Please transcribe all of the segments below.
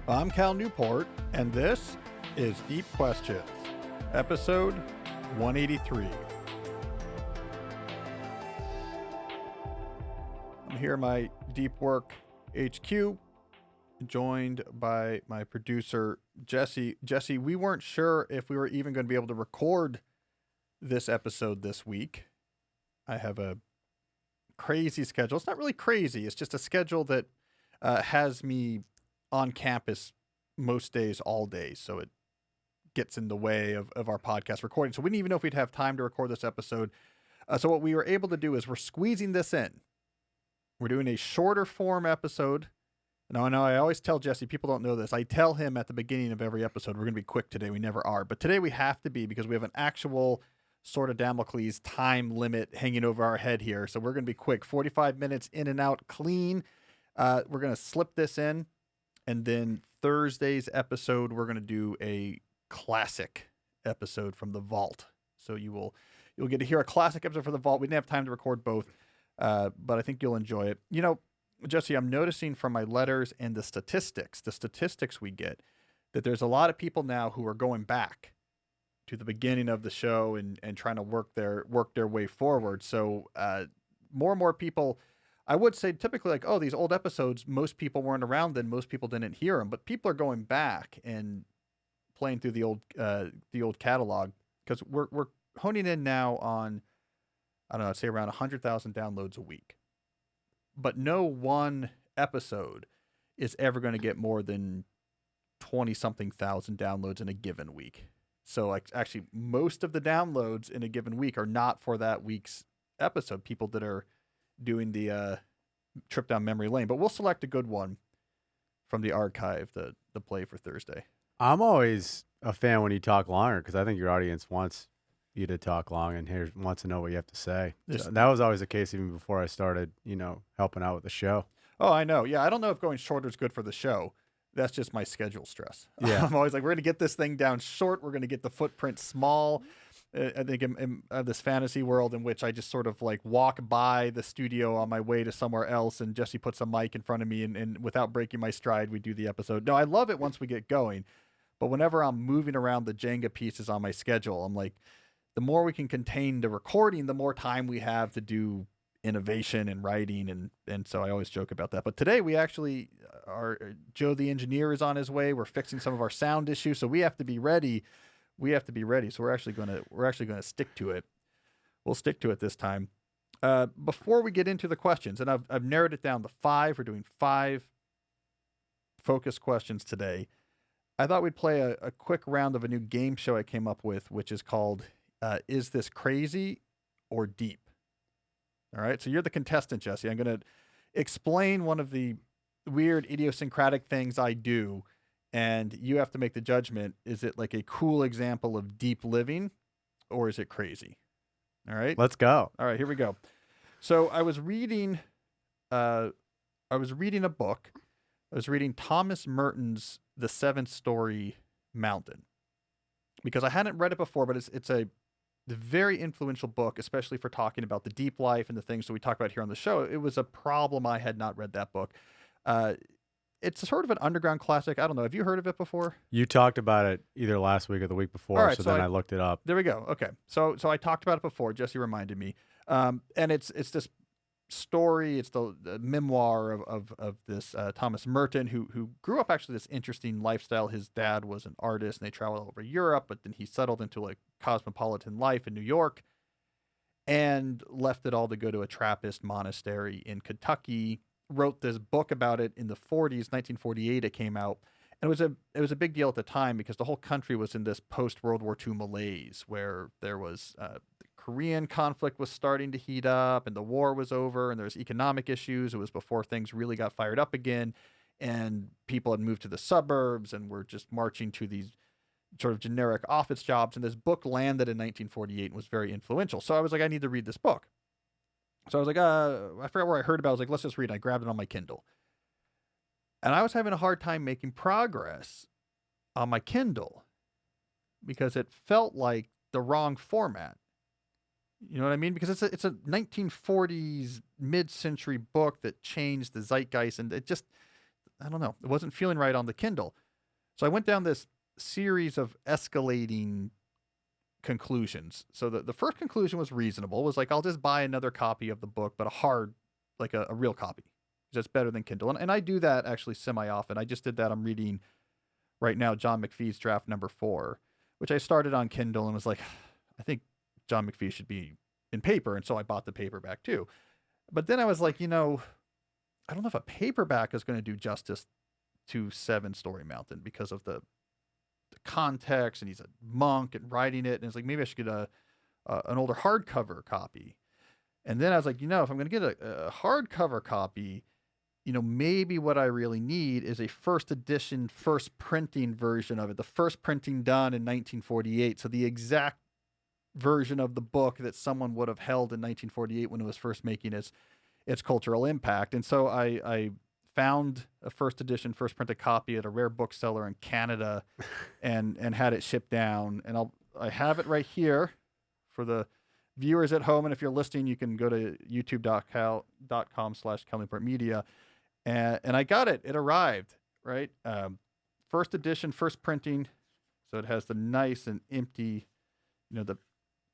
I'm Cal Newport, and this is Deep Questions, episode 183. I'm here in my Deep Work HQ, joined by my producer, Jesse. Jesse, we weren't sure if we were even going to be able to record this episode this week. I have a crazy schedule. It's not really crazy. It's just a schedule that has me on campus most days, all day. So it gets in the way of our podcast recording. So we didn't even know if we'd have time to record this episode. So what we were able to do is we're squeezing this in. We're doing a shorter form episode. Now, I know I always tell Jesse, people don't know this. I tell him at the beginning of every episode, we're going to be quick today. We never are. But today we have to be because we have an actual sort of Damocles time limit hanging over our head here. So we're going to be quick, 45 minutes in and out clean. We're going to slip this in. And then Thursday's episode, we're going to do a classic episode from the vault. So you'll get to hear a classic episode from the vault. We didn't have time to record both, but I think you'll enjoy it. You know, Jesse, I'm noticing from my letters and the statistics we get, that there's a lot of people now who are going back to the beginning of the show and trying to work their way forward. So more and more people, I would say typically like, oh, these old episodes, most people weren't around then, most people didn't hear them, but people are going back and playing through the old catalog because we're honing in now on, I don't know, I'd say around 100,000 downloads a week. But no one episode is ever going to get more than 20-something thousand downloads in a given week. So like actually most of the downloads in a given week are not for that week's episode, people that are doing the trip down memory lane. But we'll select a good one from the archive, the play for Thursday. I'm always a fan when you talk longer because I think your audience wants you to talk long and wants to know what you have to say. So that was always the case even before I started, helping out with the show. Oh, I know. Yeah, I don't know if going shorter is good for the show. That's just my schedule stress. Yeah. I'm always like, we're going to get this thing down short. We're going to get the footprint small. I think in this fantasy world in which I just sort of like walk by the studio on my way to somewhere else and Jesse puts a mic in front of me and without breaking my stride, we do the episode. No, I love it once we get going. But whenever I'm moving around the Jenga pieces on my schedule, I'm like, the more we can contain the recording, the more time we have to do innovation and writing. And so I always joke about that. But today we actually Joe, the engineer, is on his way. We're fixing some of our sound issues. So we have to be ready. So we're actually going to stick to it. We'll stick to it this time. Before we get into the questions, and I've narrowed it down to 5. We're doing 5 focus questions today. I thought we'd play a quick round of a new game show I came up with, which is called Is This Crazy or Deep? All right, so you're the contestant, Jesse. I'm going to explain one of the weird idiosyncratic things I do, and you have to make the judgment. Is it like a cool example of deep living, or is it crazy? All right? Let's go. All right, here we go. So I was reading a book. I was reading Thomas Merton's The 7-Story Mountain because I hadn't read it before, but it's a very influential book, especially for talking about the deep life and the things that we talk about here on the show. It was a problem I had not read that book. It's sort of an underground classic. I don't know. Have you heard of it before? You talked about it either last week or the week before, right, so then I looked it up. There we go. Okay. So I talked about it before. Jesse reminded me. And it's this story. It's the memoir of this Thomas Merton, who grew up actually this interesting lifestyle. His dad was an artist, and they traveled all over Europe, but then he settled into like cosmopolitan life in New York and left it all to go to a Trappist monastery in Kentucky. Wrote this book about it in the 40s, 1948 it came out. And it was a big deal at the time because the whole country was in this post-World War II malaise where there was the Korean conflict was starting to heat up and the war was over and there was economic issues. It was before things really got fired up again and people had moved to the suburbs and were just marching to these sort of generic office jobs. And this book landed in 1948 and was very influential. So I was like, I need to read this book. So I was like, I forgot where I heard about it. I was like, let's just read it. I grabbed it on my Kindle. And I was having a hard time making progress on my Kindle because it felt like the wrong format. You know what I mean? Because it's a 1940s mid-century book that changed the zeitgeist, and it just I don't know. It wasn't feeling right on the Kindle. So I went down this series of escalating conclusions. So the first conclusion was reasonable. It was like, I'll just buy another copy of the book, but a hard, like a real copy. That's better than Kindle. And I do that actually semi-often. I just did that. I'm reading right now John McPhee's draft number 4, which I started on Kindle and was like, I think John McPhee should be in paper. And so I bought the paperback too. But then I was like, I don't know if a paperback is going to do justice to 7 Story Mountain because of the context, and he's a monk and writing it. And it's like, maybe I should get an older hardcover copy. And then I was like, if I'm going to get a hardcover copy, maybe what I really need is a first edition, first printing version of it. The first printing done in 1948. So the exact version of the book that someone would have held in 1948 when it was first making its cultural impact. And so I found a first edition, first printed copy at a rare bookseller in Canada and had it shipped down. And I have it right here for the viewers at home. And if you're listening, you can go to youtube.com/Cal Newport Media. And I got it. It arrived, right? First edition, first printing. So it has the nice and empty, the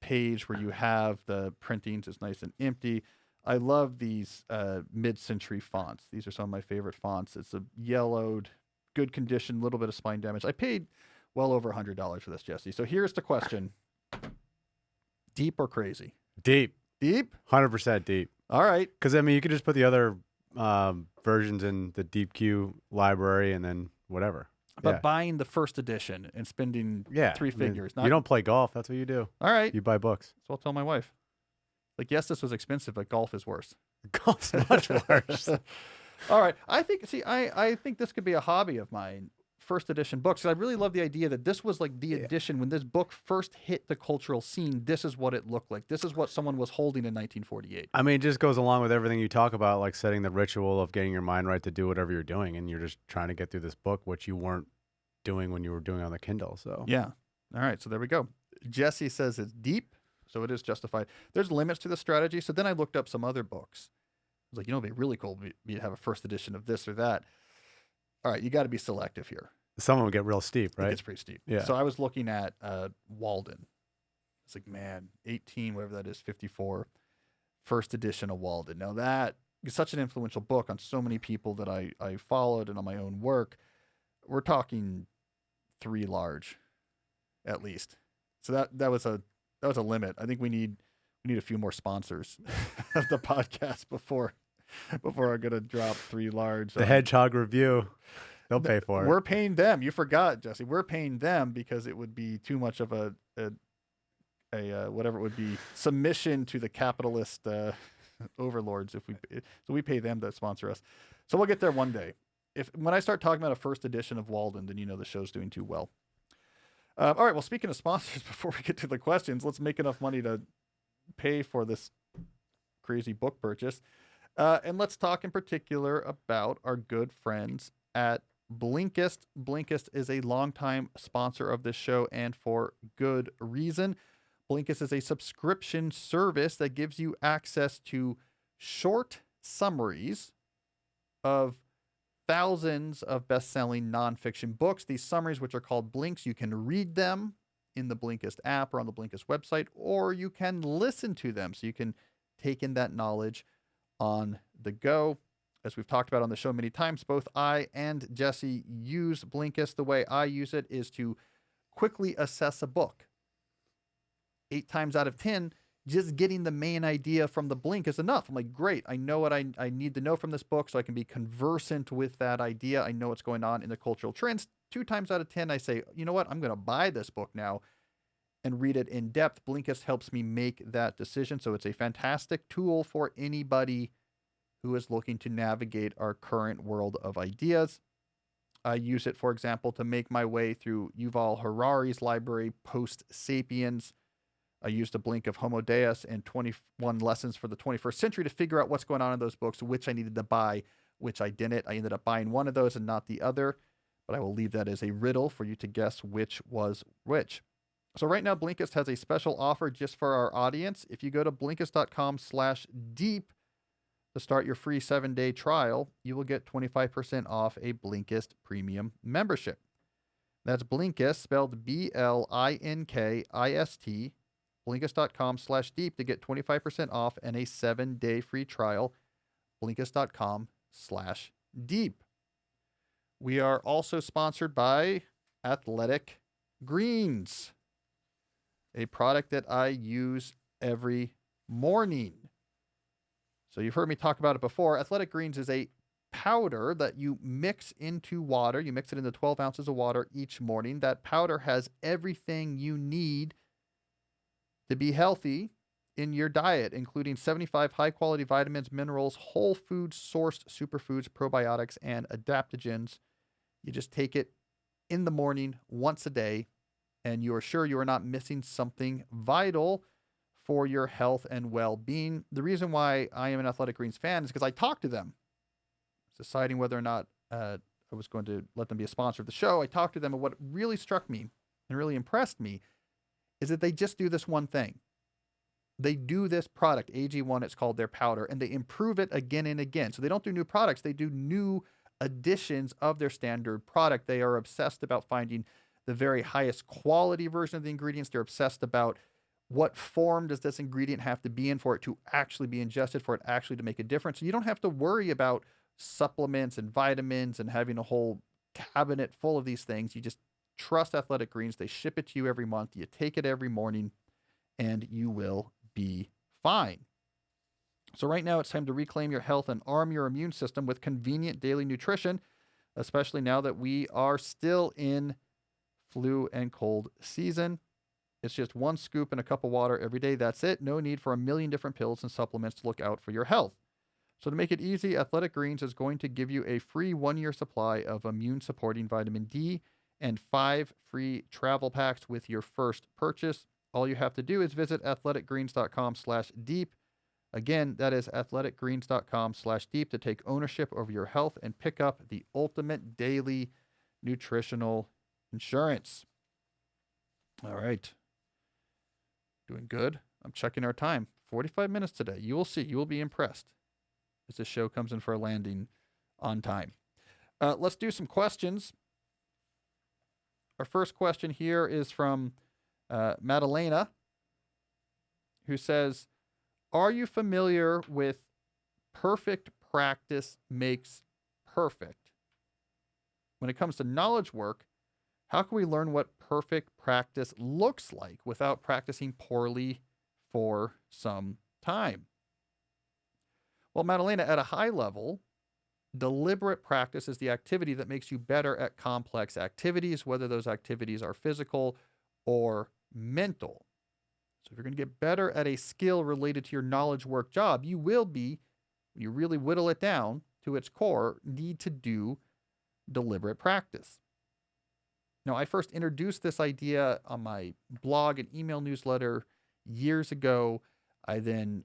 page where you have the printings is nice and empty. I love these mid-century fonts. These are some of my favorite fonts. It's a yellowed, good condition, little bit of spine damage. I paid well over $100 for this, Jesse. So here's the question. Deep or crazy? Deep. Deep? 100% deep. All right. Because, you could just put the other versions in the Deep Q library and then whatever. But buying the first edition and spending 3 figures. You don't play golf. That's what you do. All right. You buy books. So I'll tell my wife. Like, yes, this was expensive, but golf is worse. Golf's much worse. All right. I think this could be a hobby of mine, first edition books. And I really love the idea that this was like the edition when this book first hit the cultural scene. This is what it looked like. This is what someone was holding in 1948. It just goes along with everything you talk about, like setting the ritual of getting your mind right to do whatever you're doing. And you're just trying to get through this book, which you weren't doing when you were doing it on the Kindle. So yeah. All right. So there we go. Jesse says it's deep. So it is justified. There's limits to the strategy. So then I looked up some other books. I was like, it'd be really cool to have a first edition of this or that. All right, you got to be selective here. Some of them get real steep, right? It's pretty steep. Yeah. So I was looking at Walden. It's like, man, 18, whatever that is, 54, first edition of Walden. Now that is such an influential book on so many people that I followed and on my own work. We're talking 3 large, at least. So that was a limit. I think we need a few more sponsors of the podcast before I'm gonna drop 3 large. The Hedgehog Review, they'll pay for it. We're paying them. You forgot, Jesse. We're paying them because it would be too much of a whatever it would be, submission to the capitalist overlords if we pay them to sponsor us. So we'll get there one day. When I start talking about a first edition of Walden, then the show's doing too well. All right. Well, speaking of sponsors, before we get to the questions, let's make enough money to pay for this crazy book purchase. And let's talk in particular about our good friends at Blinkist. Blinkist is a longtime sponsor of this show, and for good reason. Blinkist is a subscription service that gives you access to short summaries of thousands of best-selling nonfiction books. These summaries, which are called blinks, you can read them in the Blinkist app or on the Blinkist website, or you can listen to them. So you can take in that knowledge on the go. As we've talked about on the show many times, both I and Jesse use Blinkist. The way I use it is to quickly assess a book. 8 times out of 10, just getting the main idea from the blink is enough. I'm like, great. I know what I need to know from this book so I can be conversant with that idea. I know what's going on in the cultural trends. 2 times out of 10, I say, you know what? I'm going to buy this book now and read it in depth. Blinkist helps me make that decision. So it's a fantastic tool for anybody who is looking to navigate our current world of ideas. I use it, for example, to make my way through Yuval Harari's library, Post-Sapiens. I used a blink of Homo Deus and 21 Lessons for the 21st Century to figure out what's going on in those books, which I needed to buy, which I didn't. I ended up buying one of those and not the other, but I will leave that as a riddle for you to guess which was which. So right now, Blinkist has a special offer just for our audience. If you go to Blinkist.com/deep, To start your free 7-day trial, you will get 25% off a Blinkist premium membership. That's Blinkist, spelled Blinkist, Blinkist.com/deep to get 25% off and a 7-day free trial. Blinkist.com/deep. We are also sponsored by Athletic Greens, a product that I use every morning. So you've heard me talk about it before. Athletic Greens is a powder that you mix into water. You mix it into 12 ounces of water each morning. That powder has everything you need to be healthy in your diet, including 75 high-quality vitamins, minerals, whole food sourced superfoods, probiotics, and adaptogens. You just take it in the morning once a day, and you are sure you are not missing something vital for your health and well-being. The reason why I am an Athletic Greens fan is because I talked to them. I was deciding whether or not I was going to let them be a sponsor of the show. I talked to them, and what really struck me and really impressed me is that they just do this one thing. They do this product, AG1, it's called, their powder, and they improve it again and again. So they don't do new products. They do new additions of their standard product. They are obsessed about finding the very highest quality version of the ingredients. They're obsessed about what form does this ingredient have to be in for it to actually be ingested, for it actually to make a difference. So you don't have to worry about supplements and vitamins and having a whole cabinet full of these things. You just trust Athletic Greens. They ship it to you every month. You take it every morning, and you will be fine. So right now it's time to reclaim your health and arm your immune system with convenient daily nutrition, especially now that we are still in flu and cold season. It's just one scoop in a cup of water every day. That's it. No need for a million different pills and supplements to look out for your health. So to make it easy, Athletic Greens is going to give you a free 1-year supply of immune-supporting vitamin D and 5 free travel packs with your first purchase. All you have to do is visit athleticgreens.com/deep. Again, that is athleticgreens.com/deep to take ownership over your health and pick up the ultimate daily nutritional insurance. All right. Doing good. I'm checking our time. 45 minutes today. You will see. You will be impressed as this show comes in for a landing on time. Let's do some questions. Our first question here is from Madalena, who says, are you familiar with perfect practice makes perfect? When it comes to knowledge work, how can we learn what perfect practice looks like without practicing poorly for some time? Well, Madalena, at a high level, deliberate practice is the activity that makes you better at complex activities, whether those activities are physical or mental. So if you're going to get better at a skill related to your knowledge work job, you will be, when you really whittle it down to its core, need to do deliberate practice. Now, I first introduced this idea on my blog and email newsletter years ago. I then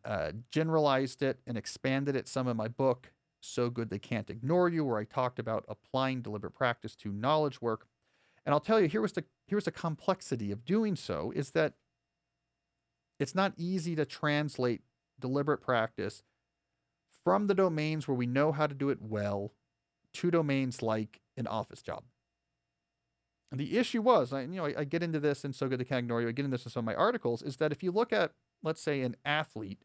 generalized it and expanded it some in my book, So Good They Can't Ignore You, where I talked about applying deliberate practice to knowledge work. And I'll tell you, here was the complexity of doing so, is that it's not easy to translate deliberate practice from the domains where we know how to do it well to domains like an office job. And the issue was, I get into this in So Good They Can't Ignore You, I get into this in some of my articles, is that if you look at, let's say, an athlete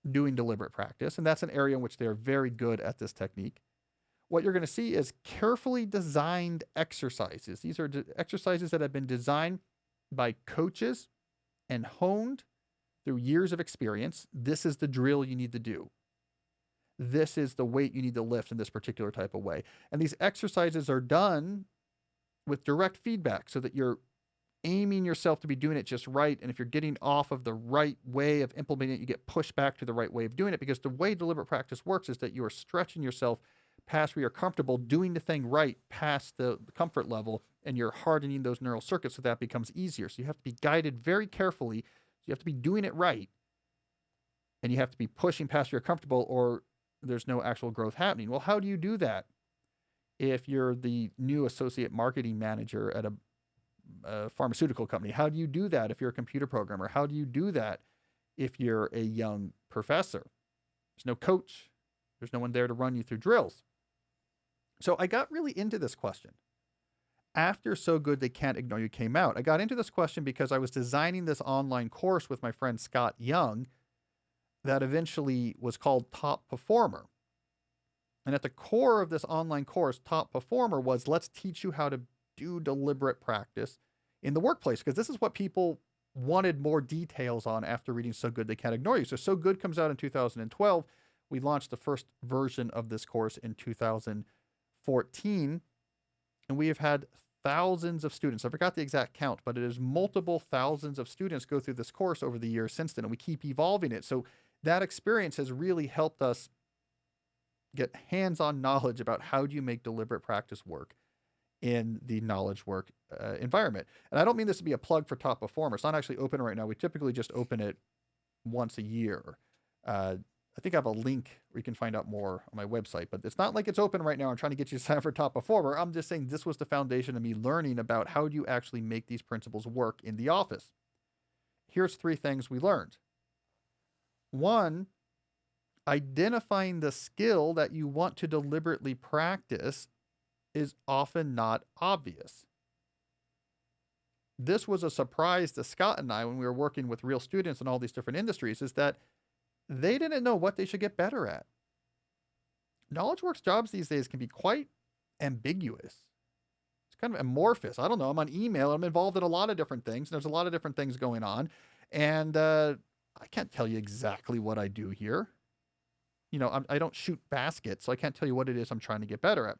doing deliberate practice, and that's an area in which they're very good at this technique, what you're going to see is carefully designed exercises. These are exercises that have been designed by coaches and honed through years of experience. This is the drill you need to do. This is the weight you need to lift in this particular type of way. And these exercises are done with direct feedback so that you're aiming yourself to be doing it just right. And if you're getting off of the right way of implementing it, you get pushed back to the right way of doing it, because the way deliberate practice works is that you are stretching yourself past where you're comfortable, doing the thing right past the comfort level, and you're hardening those neural circuits so that becomes easier. So you have to be guided very carefully. So you have to be doing it right, and you have to be pushing past where you're comfortable, or there's no actual growth happening. Well, how do you do that if you're the new associate marketing manager at a pharmaceutical company? How do you do that if you're a computer programmer? How do you do that if you're a young professor? There's no coach. There's no one there to run you through drills. So I got really into this question. After So Good They Can't Ignore You came out, I got into this question because I was designing this online course with my friend Scott Young that eventually was called Top Performer. And at the core of this online course, Top Performer, was let's teach you how to do deliberate practice in the workplace, because this is what people wanted more details on after reading So Good They Can't Ignore You. So Good comes out in 2012. We launched the first version of this course in 2014, and we have had thousands of students. I forgot the exact count, but it is multiple thousands of students go through this course over the years since then, and we keep evolving it. So that experience has really helped us get hands-on knowledge about how do you make deliberate practice work in the knowledge work environment. And I don't mean this to be a plug for Top Performer. It's not actually open right now. We typically just open it once a year. I think I have a link where you can find out more on my website, but it's not like it's open right now. I'm trying to get you to sign up for Top Performer. I'm just saying this was the foundation of me learning about how do you actually make these principles work in the office. Here's 3 things we learned. 1, identifying the skill that you want to deliberately practice is often not obvious. This was a surprise to Scott and I when we were working with real students in all these different industries, is that they didn't know what they should get better at. Knowledge works jobs these days can be quite ambiguous. It's kind of amorphous. I don't know. I'm on email. I'm involved in a lot of different things. And there's a lot of different things going on. And I can't tell you exactly what I do here. You know, I don't shoot baskets, so I can't tell you what it is I'm trying to get better at.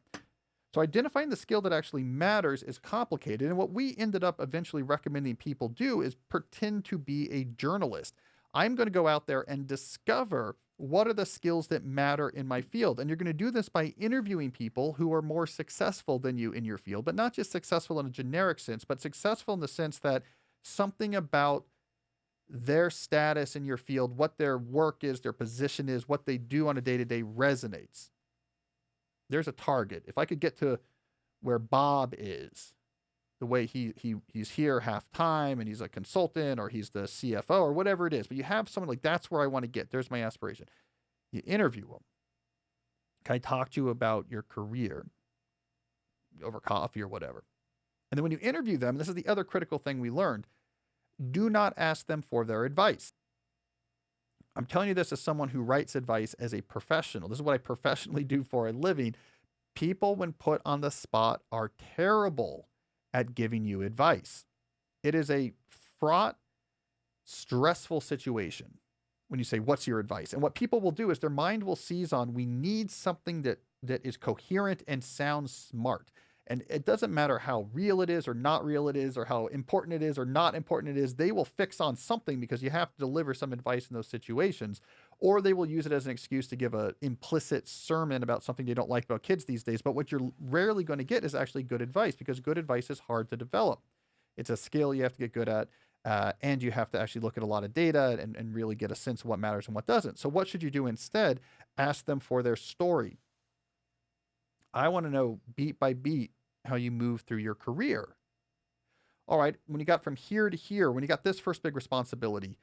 So identifying the skill that actually matters is complicated. And what we ended up eventually recommending people do is pretend to be a journalist. I'm going to go out there and discover what are the skills that matter in my field. And you're going to do this by interviewing people who are more successful than you in your field, but not just successful in a generic sense, but successful in the sense that something about their status in your field, what their work is, their position is, what they do on a day-to-day resonates. There's a target. If I could get to where Bob is, the way he's here half time and he's a consultant or he's the CFO or whatever it is, but you have someone like, that's where I want to get. There's my aspiration. You interview them. Can I talk to you about your career over coffee or whatever? And then when you interview them, this is the other critical thing we learned, do not ask them for their advice. I'm telling you this as someone who writes advice as a professional. This is what I professionally do for a living. People, when put on the spot, are terrible at giving you advice. It is a fraught, stressful situation when you say, what's your advice? And what people will do is their mind will seize on, we need something that is coherent and sounds smart. And it doesn't matter how real it is or not real it is, or how important it is or not important it is. They will fix on something because you have to deliver some advice in those situations, or they will use it as an excuse to give an implicit sermon about something they don't like about kids these days. But what you're rarely going to get is actually good advice, because good advice is hard to develop. It's a skill you have to get good at, and you have to actually look at a lot of data and really get a sense of what matters and what doesn't. So what should you do instead? Ask them for their story. I want to know beat by beat how you move through your career. All right, when you got from here to here, when you got this first big responsibility,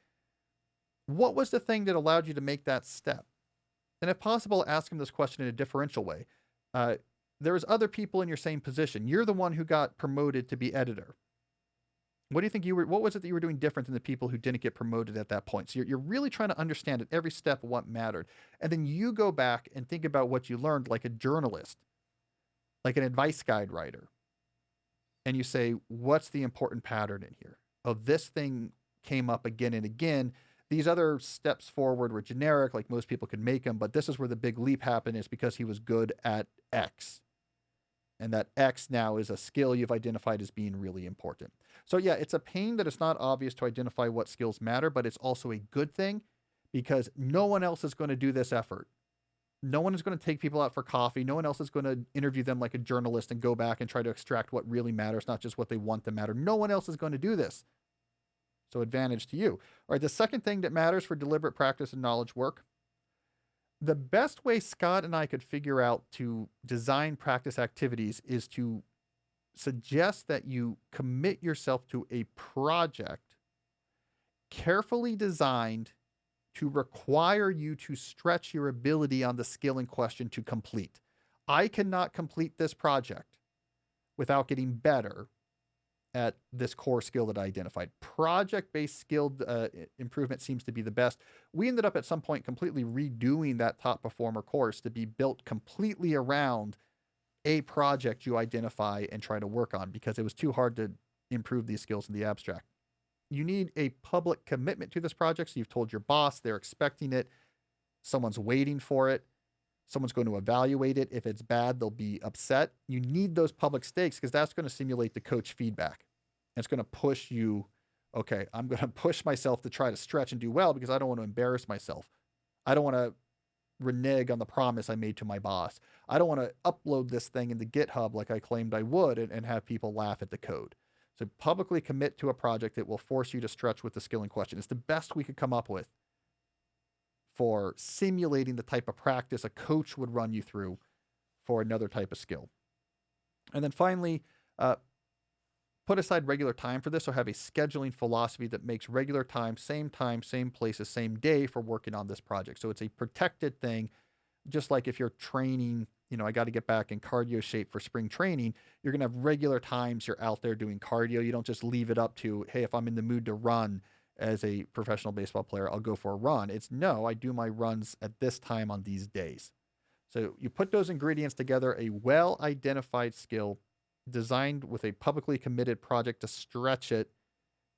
what was the thing that allowed you to make that step? And if possible, ask them this question in a differential way. There's other people in your same position. You're the one who got promoted to be editor. What do you think what was it that you were doing different than the people who didn't get promoted at that point? So you're really trying to understand at every step what mattered. And then you go back and think about what you learned like a journalist, like an advice guide writer. And you say, what's the important pattern in here? Oh, this thing came up again and again. These other steps forward were generic, like most people could make them, but this is where the big leap happened, is because he was good at X. And that X now is a skill you've identified as being really important. So yeah, it's a pain that it's not obvious to identify what skills matter, but it's also a good thing, because no one else is going to do this effort. No one is going to take people out for coffee. No one else is going to interview them like a journalist and go back and try to extract what really matters, not just what they want to matter. No one else is going to do this. So advantage to you. All right, the second thing that matters for deliberate practice and knowledge work, the best way Scott and I could figure out to design practice activities is to suggest that you commit yourself to a project carefully designed to require you to stretch your ability on the skill in question to complete. I cannot complete this project without getting better at this core skill that I identified. Project-based skill improvement seems to be the best. We ended up at some point completely redoing that top performer course to be built completely around a project you identify and try to work on, because it was too hard to improve these skills in the abstract. You need a public commitment to this project. So you've told your boss, they're expecting it. Someone's waiting for it. Someone's going to evaluate it. If it's bad, they'll be upset. You need those public stakes, because that's going to simulate the coach feedback. And it's going to push you, okay, I'm going to push myself to try to stretch and do well, because I don't want to embarrass myself. I don't want to renege on the promise I made to my boss. I don't want to upload this thing into GitHub like I claimed I would and have people laugh at the code. So publicly commit to a project that will force you to stretch with the skill in question. It's the best we could come up with for simulating the type of practice a coach would run you through for another type of skill. And then finally, put aside regular time for this, or have a scheduling philosophy that makes regular time, same places, same day for working on this project. So it's a protected thing, just like if you're training, I got to get back in cardio shape for spring training. You're going to have regular times you're out there doing cardio. You don't just leave it up to, hey, if I'm in the mood to run as a professional baseball player, I'll go for a run. It's no, I do my runs at this time on these days. So you put those ingredients together, a well-identified skill designed with a publicly committed project to stretch it,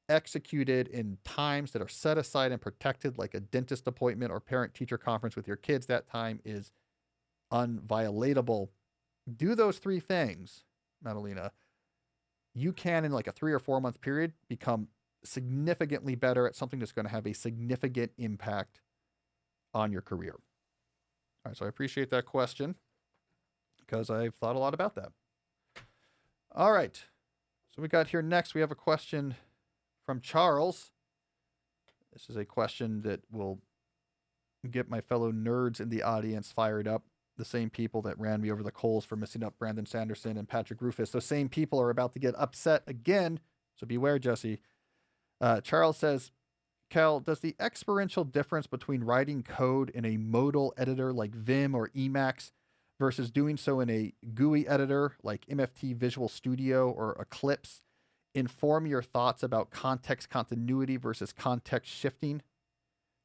executed in times that are set aside and protected, like a dentist appointment or parent-teacher conference with your kids. That time is unviolatable. Do those three things, Madalena. You can, in like a 3 or 4 month period, become significantly better at something that's going to have a significant impact on your career. All right, so I appreciate that question, because I've thought a lot about that. All right, so we got here next, we have a question from Charles. This is a question that will get my fellow nerds in the audience fired up. The same people that ran me over the coals for missing up Brandon Sanderson and Patrick Rufus. Those same people are about to get upset again, so beware, Jesse. Charles says, Cal, does the experiential difference between writing code in a modal editor like Vim or Emacs versus doing so in a GUI editor like MFT Visual Studio or Eclipse inform your thoughts about context continuity versus context shifting?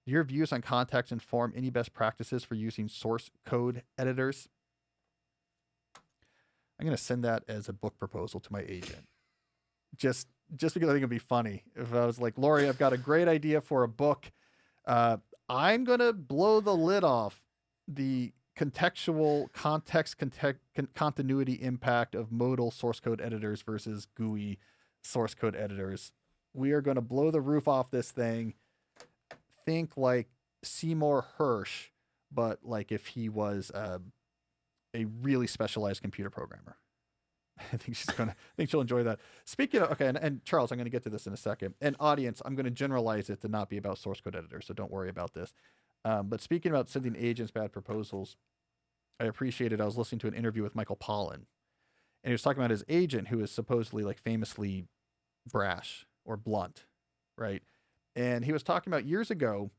Do your views on context inform any best practices for using source code editors? I'm going to send that as a book proposal to my agent. Just because I think it'd be funny if I was like, Lori, I've got a great idea for a book. I'm going to blow the lid off the contextual continuity impact of modal source code editors versus GUI source code editors. We are going to blow the roof off this thing. Think like Seymour Hersh, but like if he was a really specialized computer programmer. I think she'll enjoy that. Speaking of, okay, and Charles, I'm going to get to this in a second. And audience, I'm going to generalize it to not be about source code editors, so don't worry about this. But speaking about sending agents bad proposals, I appreciated, I was listening to an interview with Michael Pollan, and he was talking about his agent, who is supposedly like famously brash or blunt, right? And he was talking about years ago,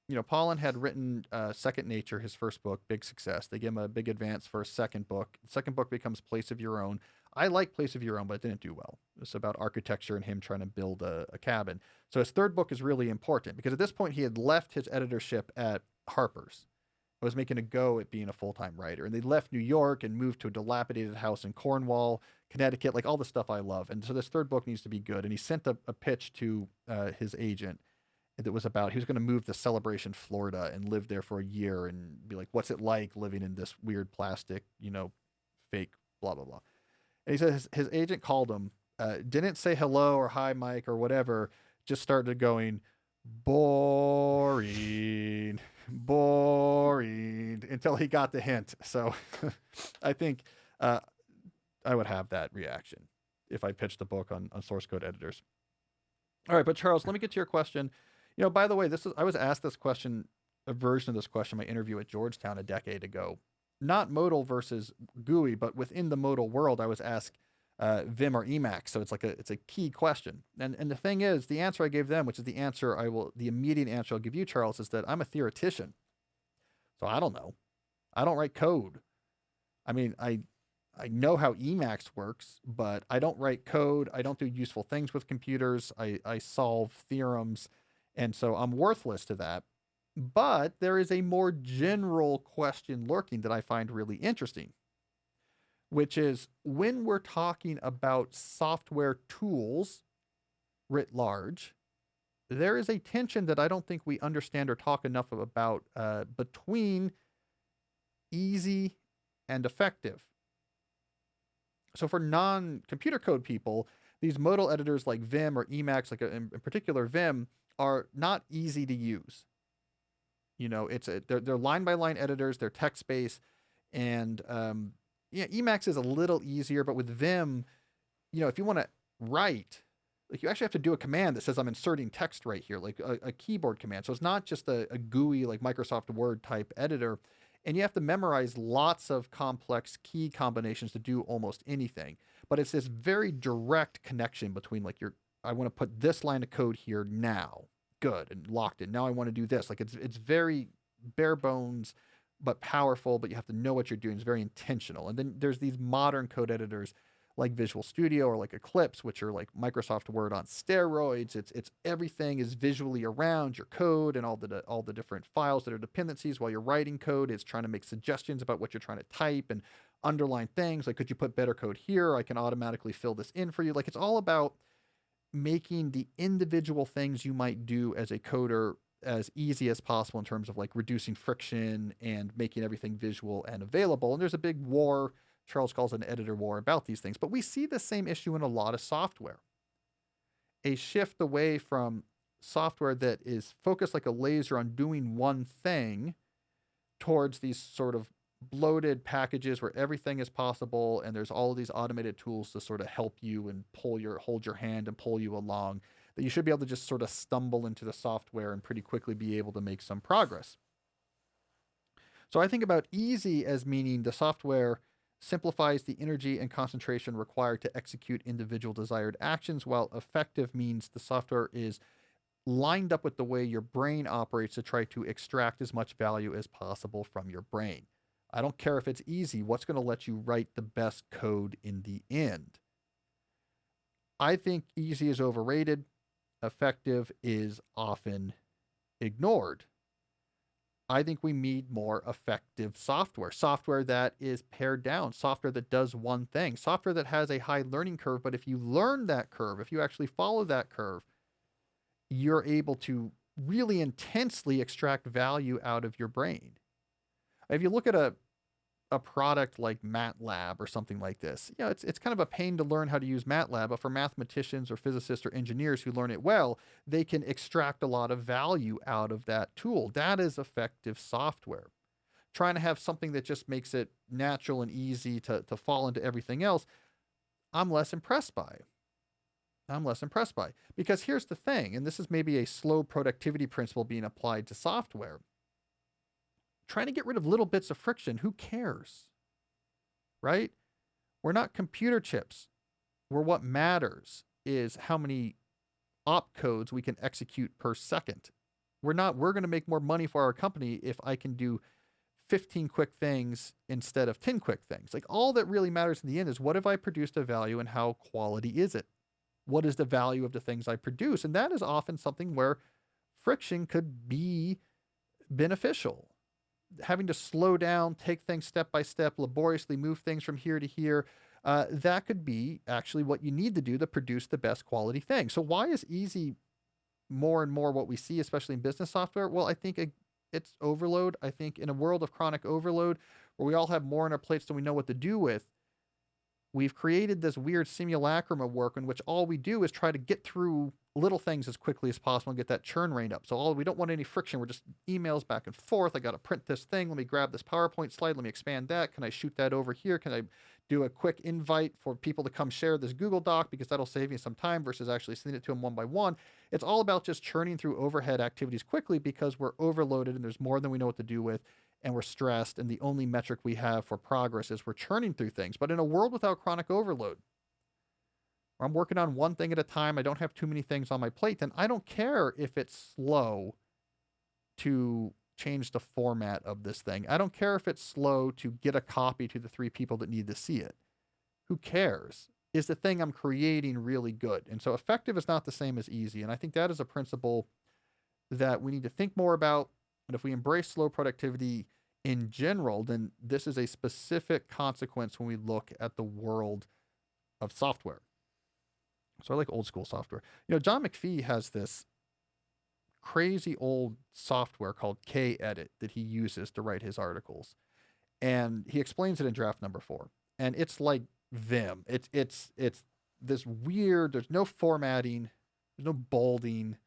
Pollan had written Second Nature, his first book, big success. They gave him a big advance for a second book. The second book becomes Place of Your Own. I like Place of Your Own, but it didn't do well. It's about architecture and him trying to build a cabin. So his third book is really important, because at this point he had left his editorship at Harper's. I was making a go at being a full-time writer. And they left New York and moved to a dilapidated house in Cornwall, Connecticut, like all the stuff I love. And so this third book needs to be good. And he sent a pitch to his agent that was about, he was going to move to Celebration, Florida and live there for a year and be like, what's it like living in this weird plastic, fake, blah, blah, blah. And he says his agent called him, didn't say hello or hi, Mike, or whatever, just started going, boring, until he got the hint. So I think I would have that reaction if I pitched the book on source code editors. All right, but Charles, let me get to your question. By the way, I was asked this question, a version of this question, in my interview at Georgetown a decade ago. Not modal versus GUI, but within the modal world, I was asked, Vim or Emacs. So it's a key question. And the thing is, the answer I gave them, which is the immediate answer I'll give you, Charles, is that I'm a theoretician. So I don't know. I don't write code. I mean, I know how Emacs works, but I don't write code. I don't do useful things with computers. I solve theorems. And so I'm worthless to that. But there is a more general question lurking that I find really interesting, which is when we're talking about software tools writ large, there is a tension that I don't think we understand or talk enough about between easy and effective. So for non-computer code people, these modal editors like Vim or Emacs, like in particular Vim, are not easy to use. You know, they're line by line editors, they're text based, and Emacs is a little easier, but with Vim, you know, if you want to write, like you actually have to do a command that says I'm inserting text right here, like a keyboard command. So it's not just a GUI like Microsoft Word type editor. And you have to memorize lots of complex key combinations to do almost anything. But it's this very direct connection between like I want to put this line of code here now. Good, and locked in. Now I want to do this. Like it's very bare bones, but powerful, but you have to know what you're doing. It's very intentional. And then there's these modern code editors like Visual Studio or like Eclipse, which are like Microsoft Word on steroids. It's everything is visually around your code and all the different files that are dependencies while you're writing code. It's trying to make suggestions about what you're trying to type and underline things. Like, could you put better code here? I can automatically fill this in for you. Like, it's all about making the individual things you might do as a coder as easy as possible in terms of like reducing friction and making everything visual and available. And there's a big war, Charles calls it an editor war, about these things. But we see the same issue in a lot of software. A shift away from software that is focused like a laser on doing one thing towards these sort of bloated packages where everything is possible and there's all of these automated tools to sort of help you and hold your hand and pull you along, that you should be able to just sort of stumble into the software and pretty quickly be able to make some progress. So I think about easy as meaning the software simplifies the energy and concentration required to execute individual desired actions, while effective means the software is lined up with the way your brain operates to try to extract as much value as possible from your brain. I don't care if it's easy. What's going to let you write the best code in the end? I think easy is overrated. Effective is often ignored. I think we need more effective software that is pared down, software that does one thing, software that has a high learning curve. But if you learn that curve, if you actually follow that curve, you're able to really intensely extract value out of your brain. If you look at a product like MATLAB or something like this, you know, it's kind of a pain to learn how to use MATLAB, but for mathematicians or physicists or engineers who learn it well, they can extract a lot of value out of that tool. That is effective software. Trying to have something that just makes it natural and easy to fall into everything else, I'm less impressed by. Because here's the thing, and this is maybe a slow productivity principle being applied to software. Trying to get rid of little bits of friction, who cares? Right? We're not computer chips. What matters is how many opcodes we can execute per second. We're going to make more money for our company if I can do 15 quick things instead of 10 quick things. Like, all that really matters in the end is what have I produced of value and how quality is it? What is the value of the things I produce? And that is often something where friction could be beneficial. Having to slow down, take things step by step, laboriously move things from here to here, that could be actually what you need to do to produce the best quality thing. So why is easy more and more what we see, especially in business software? Well, I think it's overload. I think in a world of chronic overload where we all have more on our plates than we know what to do with, we've created this weird simulacrum of work in which all we do is try to get through little things as quickly as possible and get that churn rate up. So we don't want any friction. We're just emails back and forth. I got to print this thing. Let me grab this PowerPoint slide. Let me expand that. Can I shoot that over here? Can I do a quick invite for people to come share this Google Doc, because that'll save me some time versus actually sending it to them one by one. It's all about just churning through overhead activities quickly because we're overloaded and there's more than we know what to do with, and we're stressed, and the only metric we have for progress is we're churning through things. But in a world without chronic overload, or I'm working on one thing at a time, I don't have too many things on my plate, then I don't care if it's slow to change the format of this thing. I don't care if it's slow to get a copy to the 3 people that need to see it. Who cares? Is the thing I'm creating really good? And so effective is not the same as easy. And I think that is a principle that we need to think more about. And if we embrace slow productivity in general, then this is a specific consequence when we look at the world of software. So I like old school software. John McPhee has this crazy old software called K-Edit that he uses to write his articles. And he explains it in draft number 4. And it's like Vim. It's this weird, there's no formatting, there's no bolding,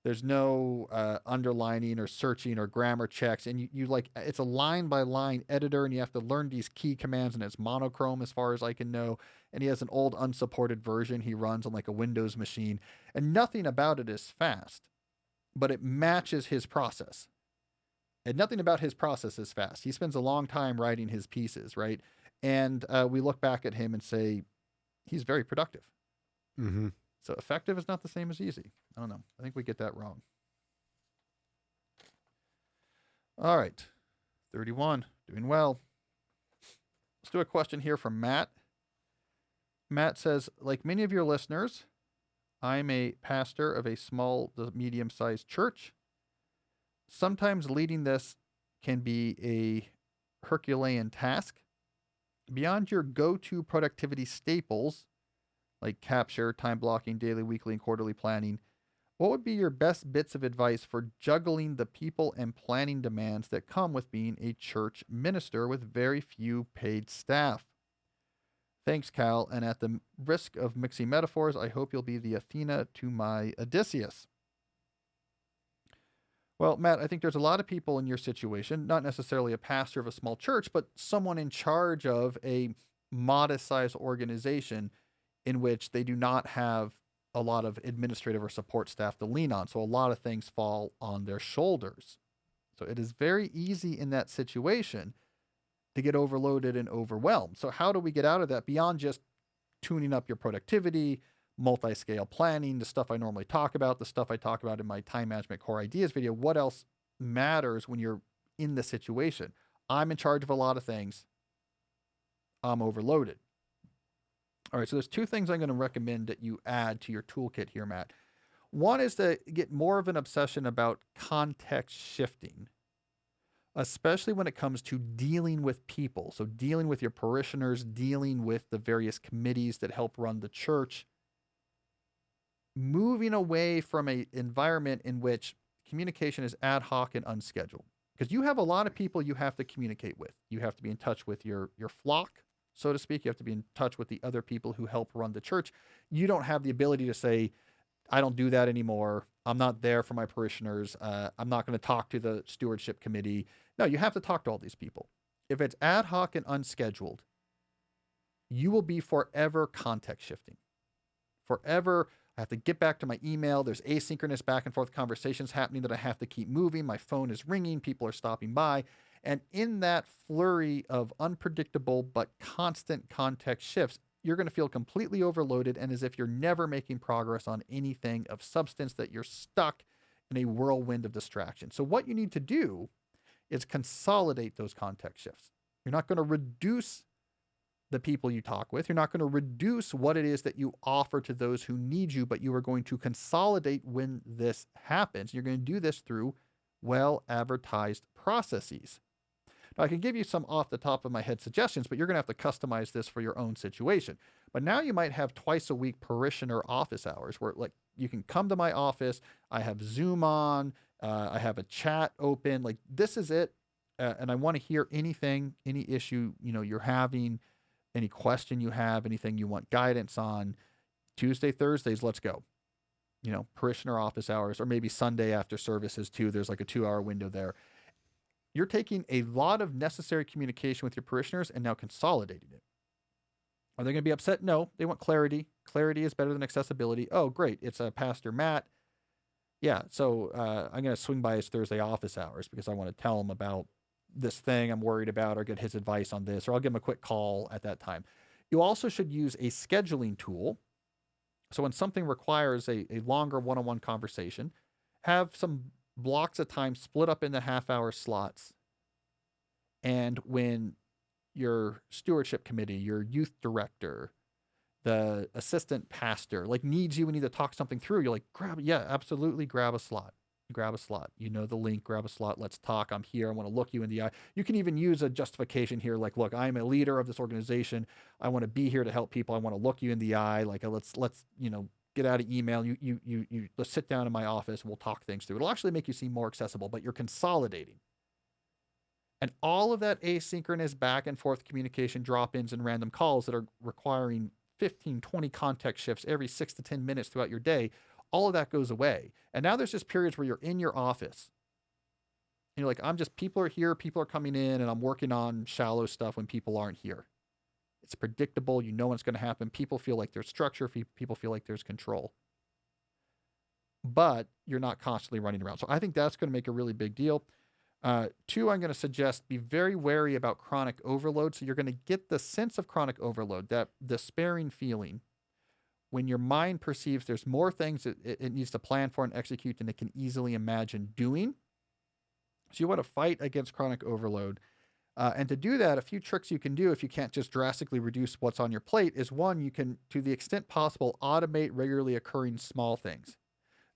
there's no underlining or searching or grammar checks. And you like, it's a line by line editor, and you have to learn these key commands, and it's monochrome as far as I can know. And he has an old unsupported version he runs on like a Windows machine, and nothing about it is fast, but it matches his process. And nothing about his process is fast. He spends a long time writing his pieces, right? And we look back at him and say, he's very productive. Mm-hmm. So effective is not the same as easy. I don't know. I think we get that wrong. All right. 31. Doing well. Let's do a question here from Matt. Matt says, like many of your listeners, I'm a pastor of a small to medium-sized church. Sometimes leading this can be a Herculean task. Beyond your go-to productivity staples, like capture, time blocking, daily, weekly, and quarterly planning, what would be your best bits of advice for juggling the people and planning demands that come with being a church minister with very few paid staff? Thanks, Cal, and at the risk of mixing metaphors, I hope you'll be the Athena to my Odysseus. Well, Matt, I think there's a lot of people in your situation, not necessarily a pastor of a small church, but someone in charge of a modest-sized organization in which they do not have a lot of administrative or support staff to lean on. So a lot of things fall on their shoulders. So it is very easy in that situation to get overloaded and overwhelmed. So how do we get out of that beyond just tuning up your productivity, multi-scale planning, the stuff I normally talk about, the stuff I talk about in my time management core ideas video? What else matters when you're in the situation? I'm in charge of a lot of things. I'm overloaded. All right, so there's 2 things I'm going to recommend that you add to your toolkit here, Matt. One is to get more of an obsession about context shifting, especially when it comes to dealing with people. So dealing with your parishioners, dealing with the various committees that help run the church, moving away from an environment in which communication is ad hoc and unscheduled. Because you have a lot of people you have to communicate with. You have to be in touch with your flock, so to speak. You have to be in touch with the other people who help run the church. You don't have the ability to say, I don't do that anymore. I'm not there for my parishioners. I'm not going to talk to the stewardship committee. No, you have to talk to all these people. If it's ad hoc and unscheduled, you will be forever context shifting. Forever, I have to get back to my email. There's asynchronous back and forth conversations happening that I have to keep moving. My phone is ringing. People are stopping by. And in that flurry of unpredictable but constant context shifts, you're going to feel completely overloaded and as if you're never making progress on anything of substance, that you're stuck in a whirlwind of distraction. So what you need to do is consolidate those context shifts. You're not going to reduce the people you talk with. You're not going to reduce what it is that you offer to those who need you, but you are going to consolidate when this happens. You're going to do this through well-advertised processes. Now, I can give you some off the top of my head suggestions, but you're going to have to customize this for your own situation. But now you might have twice a week parishioner office hours where like you can come to my office. I have Zoom on. I have a chat open. Like this is it. And I want to hear anything, any issue, you're having, any question you have, anything you want guidance on. Tuesday, Thursdays, let's go. Parishioner office hours, or maybe Sunday after services too. There's like a 2-hour window there. You're taking a lot of necessary communication with your parishioners and now consolidating it. Are they going to be upset? No, they want clarity. Clarity is better than accessibility. Oh, great. It's Pastor Matt. Yeah, so I'm going to swing by his Thursday office hours because I want to tell him about this thing I'm worried about or get his advice on this, or I'll give him a quick call at that time. You also should use a scheduling tool So when something requires a longer one-on-one conversation, have some blocks of time split up into half-hour slots. And when your stewardship committee, your youth director, the assistant pastor like needs you and need to talk something through, you're like, absolutely grab a slot. Grab a slot. You know the link, grab a slot. Let's talk. I'm here. I want to look you in the eye. You can even use a justification here like, look, I'm a leader of this organization. I want to be here to help people. I want to look you in the eye. Like let's get out of email. You let's sit down in my office and we'll talk things through. It'll actually make you seem more accessible, but you're consolidating. And all of that asynchronous back and forth communication, drop-ins and random calls that are requiring 15, 20 context shifts every 6 to 10 minutes throughout your day, all of that goes away. And now there's just periods where you're in your office. And you're like, people are here, people are coming in, and I'm working on shallow stuff when people aren't here. It's predictable. You know what's going to happen. People feel like there's structure. People feel like there's control. But you're not constantly running around. So I think that's going to make a really big deal. 2, I'm going to suggest be very wary about chronic overload. So you're going to get the sense of chronic overload, that despairing feeling when your mind perceives there's more things that it needs to plan for and execute than it can easily imagine doing. So you want to fight against chronic overload. And to do that, a few tricks you can do if you can't just drastically reduce what's on your plate is, one, you can, to the extent possible, automate regularly occurring small things.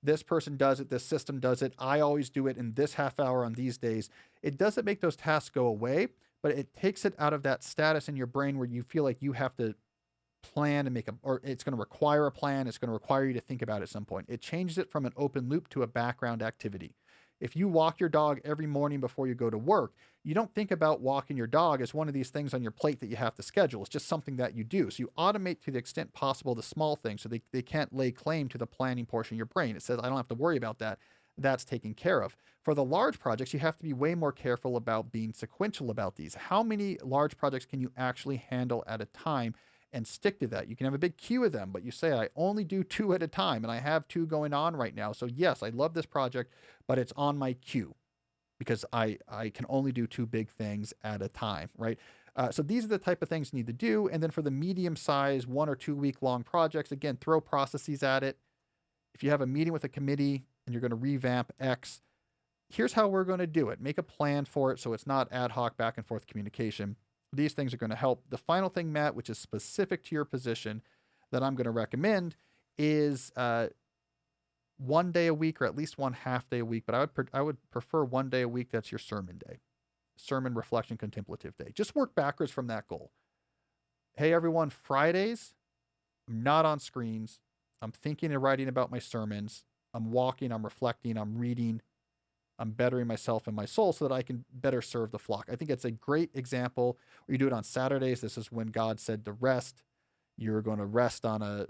This person does it, this system does it, I always do it in this half hour on these days. It doesn't make those tasks go away, but it takes it out of that status in your brain where you feel like you have to plan and or it's going to require a plan, it's going to require you to think about it at some point. It changes it from an open loop to a background activity. If you walk your dog every morning before you go to work, you don't think about walking your dog as one of these things on your plate that you have to schedule. It's just something that you do. So you automate to the extent possible the small things so they can't lay claim to the planning portion of your brain. It says, I don't have to worry about that. That's taken care of. For the large projects, you have to be way more careful about being sequential about these. How many large projects can you actually handle at a time and stick to that? You can have a big queue of them, but you say, I only do 2 at a time, and I have 2 going on right now. So yes, I love this project, but it's on my queue because I can only do 2 big things at a time, right? So these are the type of things you need to do. And then for the medium size 1 or 2 week long projects, again, throw processes at it. If you have a meeting with a committee and you're going to revamp X, here's how we're going to do it. Make a plan for it so it's not ad hoc back and forth communication. These things are going to help. The final thing, Matt, which is specific to your position that I'm going to recommend is 1 day a week or at least 1/2 day a week. But I would prefer 1 day a week. That's your sermon day, sermon, reflection, contemplative day. Just work backwards from that goal. Hey, everyone, Fridays, I'm not on screens. I'm thinking and writing about my sermons. I'm walking, I'm reflecting, I'm reading. I'm bettering myself and my soul so that I can better serve the flock. I think it's a great example where you do it on Saturdays. This is when God said to rest. You're going to rest on a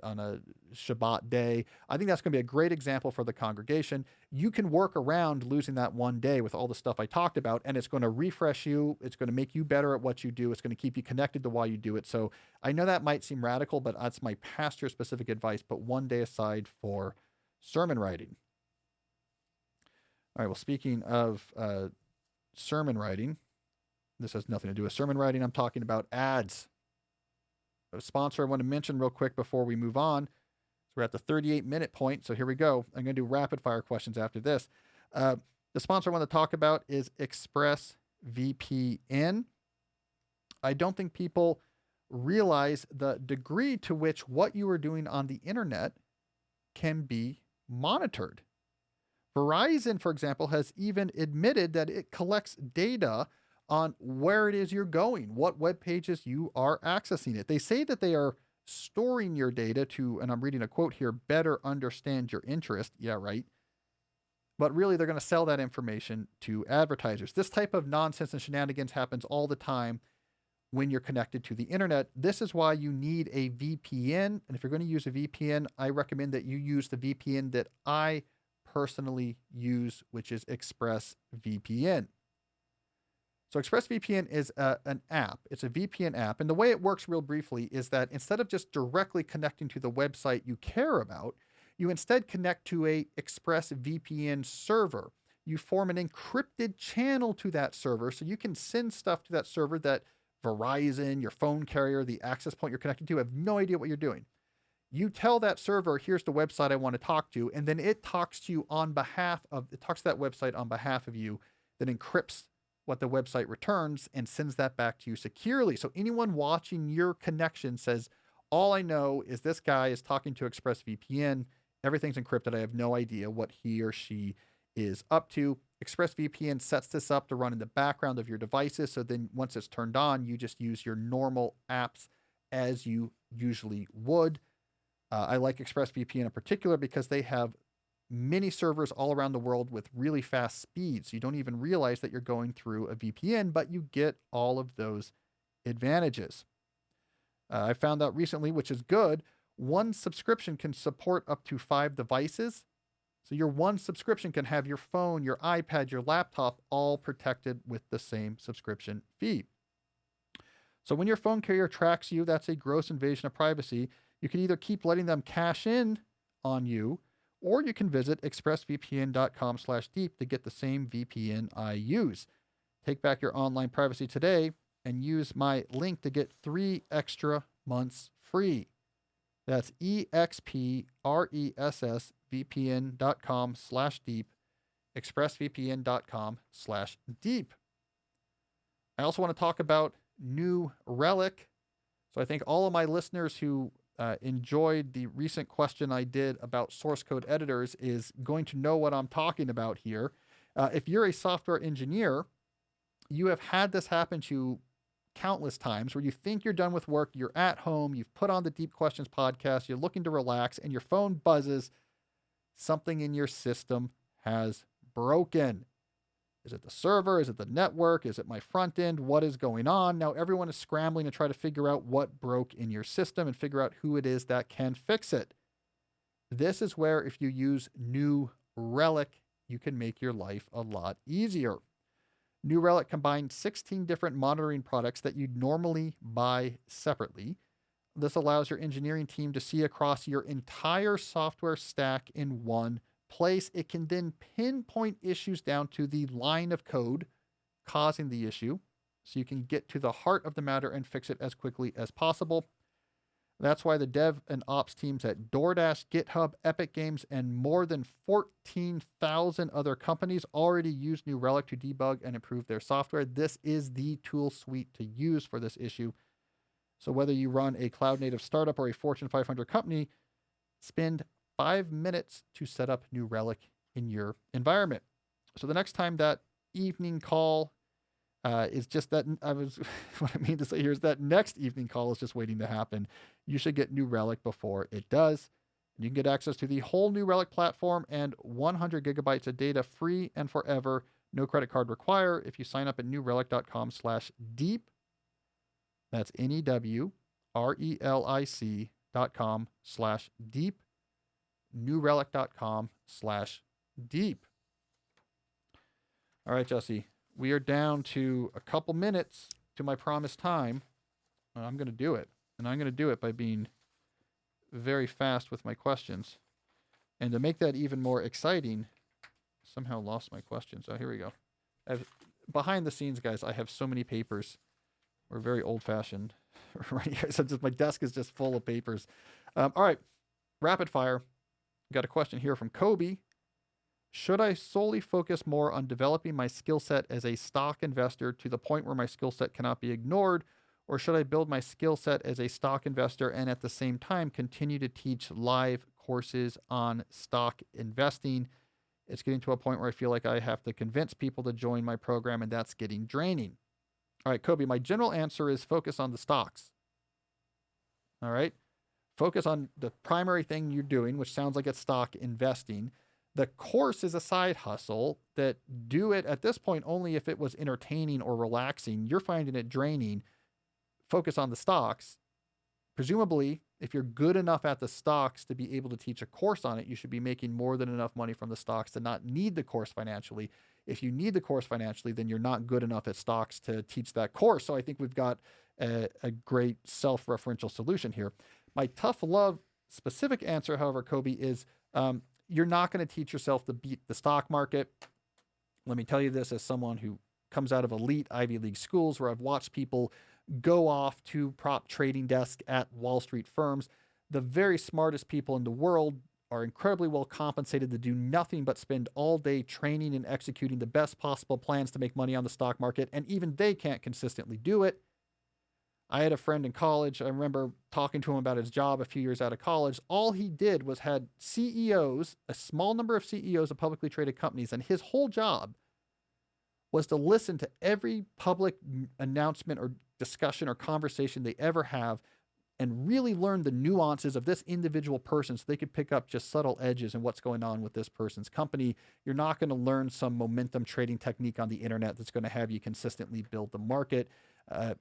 Shabbat day. I think that's going to be a great example for the congregation. You can work around losing that 1 day with all the stuff I talked about, and it's going to refresh you. It's going to make you better at what you do. It's going to keep you connected to why you do it. So I know that might seem radical, but that's my pastor-specific advice. Put 1 day aside for sermon writing. All right, well, speaking of sermon writing, this has nothing to do with sermon writing. I'm talking about ads. A sponsor I want to mention real quick before we move on. So we're at the 38-minute point, so here we go. I'm going to do rapid-fire questions after this. The sponsor I want to talk about is ExpressVPN. I don't think people realize the degree to which what you are doing on the internet can be monitored. Verizon, for example, has even admitted that it collects data on where it is you're going, what web pages you are accessing it. They say that they are storing your data to, and I'm reading a quote here, better understand your interest. Yeah, right. But really, they're going to sell that information to advertisers. This type of nonsense and shenanigans happens all the time when you're connected to the internet. This is why you need a VPN. And if you're going to use a VPN, I recommend that you use the VPN that I personally use, which is ExpressVPN. So ExpressVPN is an app. It's a VPN app. And the way it works real briefly is that instead of just directly connecting to the website you care about, you instead connect to a ExpressVPN server. You form an encrypted channel to that server so you can send stuff to that server that Verizon, your phone carrier, the access point you're connected to have no idea what you're doing. You tell that server, here's the website I want to talk to, and then it talks to you it talks to that website on behalf of you, then encrypts what the website returns and sends that back to you securely. So anyone watching your connection says, all I know is this guy is talking to ExpressVPN. Everything's encrypted. I have no idea what he or she is up to. ExpressVPN sets this up to run in the background of your devices. So then once it's turned on, you just use your normal apps as you usually would. I like ExpressVPN in particular because they have many servers all around the world with really fast speeds. You don't even realize that you're going through a VPN, but you get all of those advantages. I found out recently, which is good, one subscription can support up to 5 devices. So your one subscription can have your phone, your iPad, your laptop all protected with the same subscription fee. So when your phone carrier tracks you, that's a gross invasion of privacy. You can either keep letting them cash in on you, or you can visit expressvpn.com/deep to get the same VPN I use. Take back your online privacy today and use my link to get 3 extra months free. That's expressvpn.com/deep, expressvpn.com/deep. I also want to talk about New Relic. So I think all of my listeners who enjoyed the recent question I did about source code editors is going to know what I'm talking about here. If you're a software engineer, you have had this happen to you countless times where you think you're done with work, you're at home, you've put on the Deep Questions podcast, you're looking to relax, and your phone buzzes. Something in your system has broken. Is it the server? Is it the network? Is it my front end? What is going on? Now everyone is scrambling to try to figure out what broke in your system and figure out who it is that can fix it. This is where if you use New Relic, you can make your life a lot easier. New Relic combines 16 different monitoring products that you'd normally buy separately. This allows your engineering team to see across your entire software stack in one place. It can then pinpoint issues down to the line of code causing the issue, so you can get to the heart of the matter and fix it as quickly as possible. That's why the dev and ops teams at DoorDash, GitHub, Epic Games, and more than 14,000 other companies already use New Relic to debug and improve their software. This is the tool suite to use for this issue. So whether you run a cloud-native startup or a Fortune 500 company, spend 5 minutes to set up New Relic in your environment. So the next time that evening call is just that, what I mean to say here is that next evening call is just waiting to happen. You should get New Relic before it does. You can get access to the whole New Relic platform and 100 gigabytes of data free and forever. No credit card required if you sign up at newrelic.com/deep. That's NEWRELIC.com/deep. newrelic.com/deep. All right, Jesse, we are down to a couple minutes to my promised time. I'm going to do it. And I'm going to do it by being very fast with my questions. And to make that even more exciting, somehow lost my questions. Oh, here we go. Behind the scenes, guys, I have so many papers. We're very old-fashioned right here. So my desk is just full of papers. All right, rapid fire. Got a question here from Kobe. Should I solely focus more on developing my skill set as a stock investor to the point where my skill set cannot be ignored, or should I build my skill set as a stock investor and at the same time continue to teach live courses on stock investing? It's getting to a point where I feel like I have to convince people to join my program, and that's getting draining. All right, Kobe, my general answer is focus on the stocks. All right? Focus on the primary thing you're doing, which sounds like it's stock investing. The course is a side hustle that do it at this point only if it was entertaining or relaxing. You're finding it draining. Focus on the stocks. Presumably, if you're good enough at the stocks to be able to teach a course on it, you should be making more than enough money from the stocks to not need the course financially. If you need the course financially, then you're not good enough at stocks to teach that course. So I think we've got a great self-referential solution here. My tough love specific answer, however, Kobe, is you're not going to teach yourself to beat the stock market. Let me tell you this as someone who comes out of elite Ivy League schools where I've watched people go off to prop trading desk at Wall Street firms. The very smartest people in the world are incredibly well compensated to do nothing but spend all day training and executing the best possible plans to make money on the stock market, and even they can't consistently do it. I had a friend in college. I remember talking to him about his job a few years out of college. All he did was had CEOs, a small number of CEOs of publicly traded companies, and his whole job was to listen to every public announcement or discussion or conversation they ever have and really learn the nuances of this individual person so they could pick up just subtle edges in what's going on with this person's company. You're not going to learn some momentum trading technique on the internet that's going to have you consistently build the market.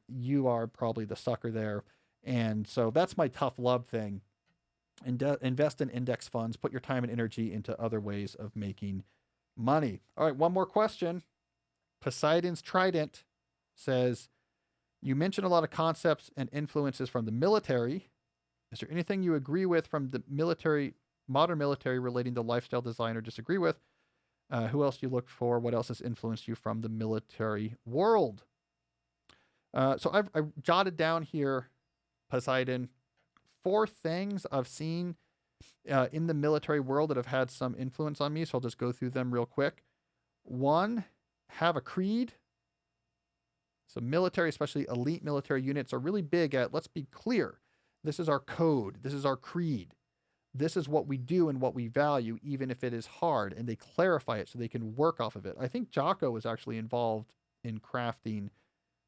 You are probably the sucker there. And so that's my tough love thing. Invest in index funds, put your time and energy into other ways of making money. All right, one more question. Poseidon's Trident says, you mentioned a lot of concepts and influences from the military. Is there anything you agree with from the military, modern military, relating to lifestyle design or disagree with? Who else do you look for? What else has influenced you from the military world? So I've jotted down here, Poseidon, 4 things I've seen in the military world that have had some influence on me. So I'll just go through them real quick. 1, have a creed. So military, especially elite military units, are really big at, let's be clear, this is our code, this is our creed, this is what we do and what we value, even if it is hard, and they clarify it so they can work off of it. I think Jocko was actually involved in crafting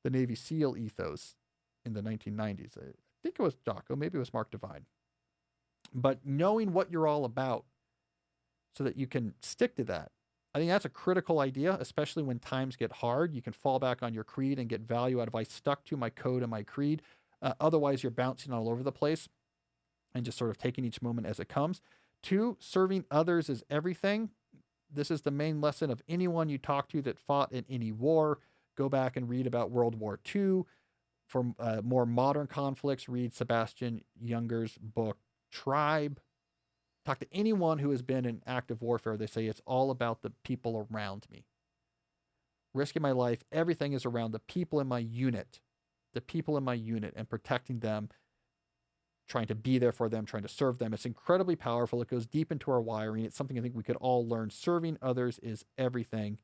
the Navy SEAL ethos in the 1990s. I think it was Jocko, maybe it was Mark Devine. But knowing what you're all about so that you can stick to that, I think that's a critical idea, especially when times get hard. You can fall back on your creed and get value out of, I stuck to my code and my creed. Otherwise, you're bouncing all over the place and just sort of taking each moment as it comes. 2, serving others is everything. This is the main lesson of anyone you talk to that fought in any war. Go back and read about World War II. For more modern conflicts, read Sebastian Junger's book, Tribe. Talk to anyone who has been in active warfare. They say it's all about the people around me. Risking my life, everything is around the people in my unit. The people in my unit and protecting them, trying to be there for them, trying to serve them. It's incredibly powerful. It goes deep into our wiring. It's something I think we could all learn. Serving others is everything.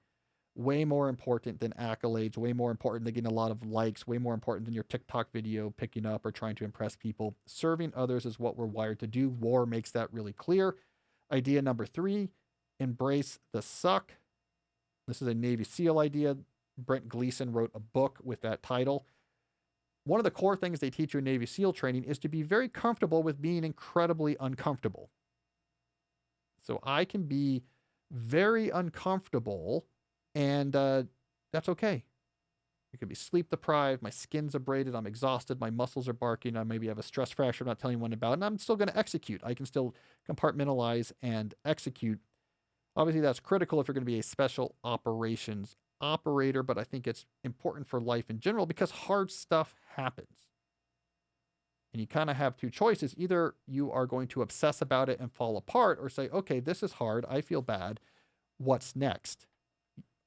Way more important than accolades, way more important than getting a lot of likes, way more important than your TikTok video picking up or trying to impress people. Serving others is what we're wired to do. War makes that really clear. Idea number 3, embrace the suck. This is a Navy SEAL idea. Brent Gleason wrote a book with that title. One of the core things they teach you in Navy SEAL training is to be very comfortable with being incredibly uncomfortable. So I can be very uncomfortable, and that's okay. It could be sleep deprived, my skin's abraded, I'm exhausted, my muscles are barking, I maybe have a stress fracture I'm not telling anyone about, and I'm still going to execute. I can still compartmentalize and execute. Obviously, that's critical if you're going to be a special operations operator, but I think it's important for life in general because hard stuff happens. And you kind of have 2 choices. Either you are going to obsess about it and fall apart, or say, okay, this is hard, I feel bad, what's next?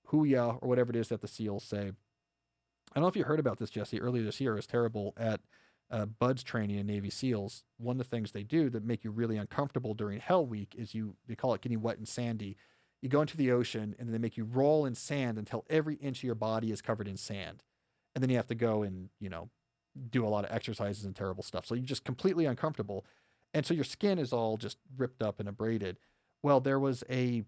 Hoo-yah, or whatever it is that the SEALs say. I don't know if you heard about this, Jesse. Earlier this year, it was terrible at BUDS training in Navy SEALs. One of the things they do that make you really uncomfortable during Hell Week is they call it getting wet and sandy. You go into the ocean, and then they make you roll in sand until every inch of your body is covered in sand. And then you have to go and, do a lot of exercises and terrible stuff. So you're just completely uncomfortable. And so your skin is all just ripped up and abraded. Well, there was a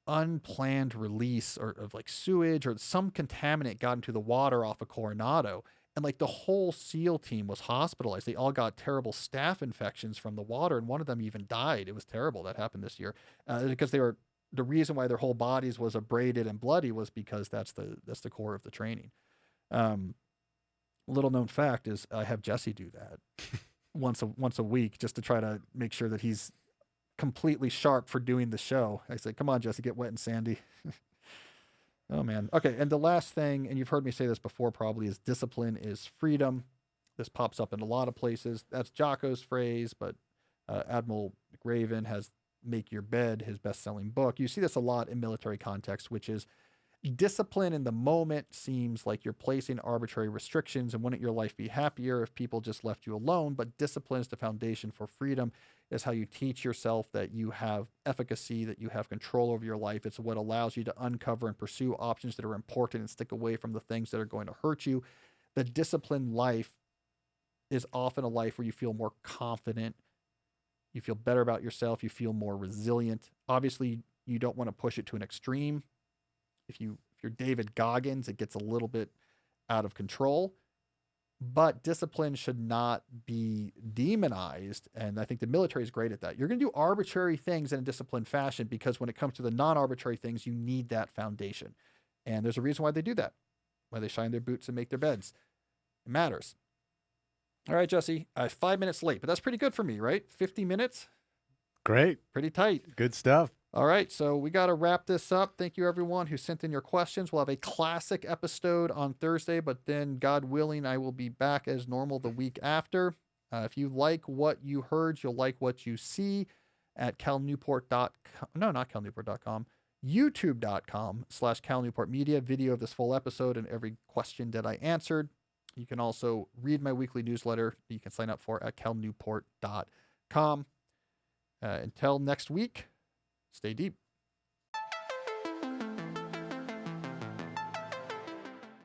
unplanned release of like sewage or some contaminant got into the water off of Coronado, and like the whole SEAL team was hospitalized. They all got terrible staph infections from the water, and one of them even died. It was terrible. That happened this year because the reason why their whole bodies was abraded and bloody was because that's the core of the training. Little known fact is I have Jesse do that once a week just to try to make sure that he's completely sharp for doing the show. I say, come on, Jesse, get wet and sandy. Oh, man. Okay, and the last thing, and you've heard me say this before probably, is discipline is freedom. This pops up in a lot of places. That's Jocko's phrase, but Admiral McRaven has Make Your Bed, his best-selling book. You see this a lot in military context, which is Discipline in the moment seems like you're placing arbitrary restrictions, and wouldn't your life be happier if people just left you alone? But discipline is the foundation for freedom. Is how you teach yourself that you have efficacy, that you have control over your life. It's what allows you to uncover and pursue options that are important and stick away from the things that are going to hurt you. The disciplined life is often a life where you feel more confident, you feel better about yourself, you feel more resilient. Obviously, you don't want to push it to an extreme. If you're David Goggins, it gets a little bit out of control. But discipline should not be demonized. And I think the military is great at that. You're going to do arbitrary things in a disciplined fashion because when it comes to the non-arbitrary things, you need that foundation. And there's a reason why they do that, why they shine their boots and make their beds. It matters. All right, Jesse, 5 minutes late, but that's pretty good for me, right? 50 minutes? Great. Pretty tight. Good stuff. All right, so we got to wrap this up. Thank you, everyone who sent in your questions. We'll have a classic episode on Thursday, but then, God willing, I will be back as normal the week after. If you like what you heard, you'll like what you see at calnewport.com. No, not calnewport.com. YouTube.com/Cal Newport Media. Video of this full episode and every question that I answered. You can also read my weekly newsletter that you can sign up for at calnewport.com. Until next week, stay deep.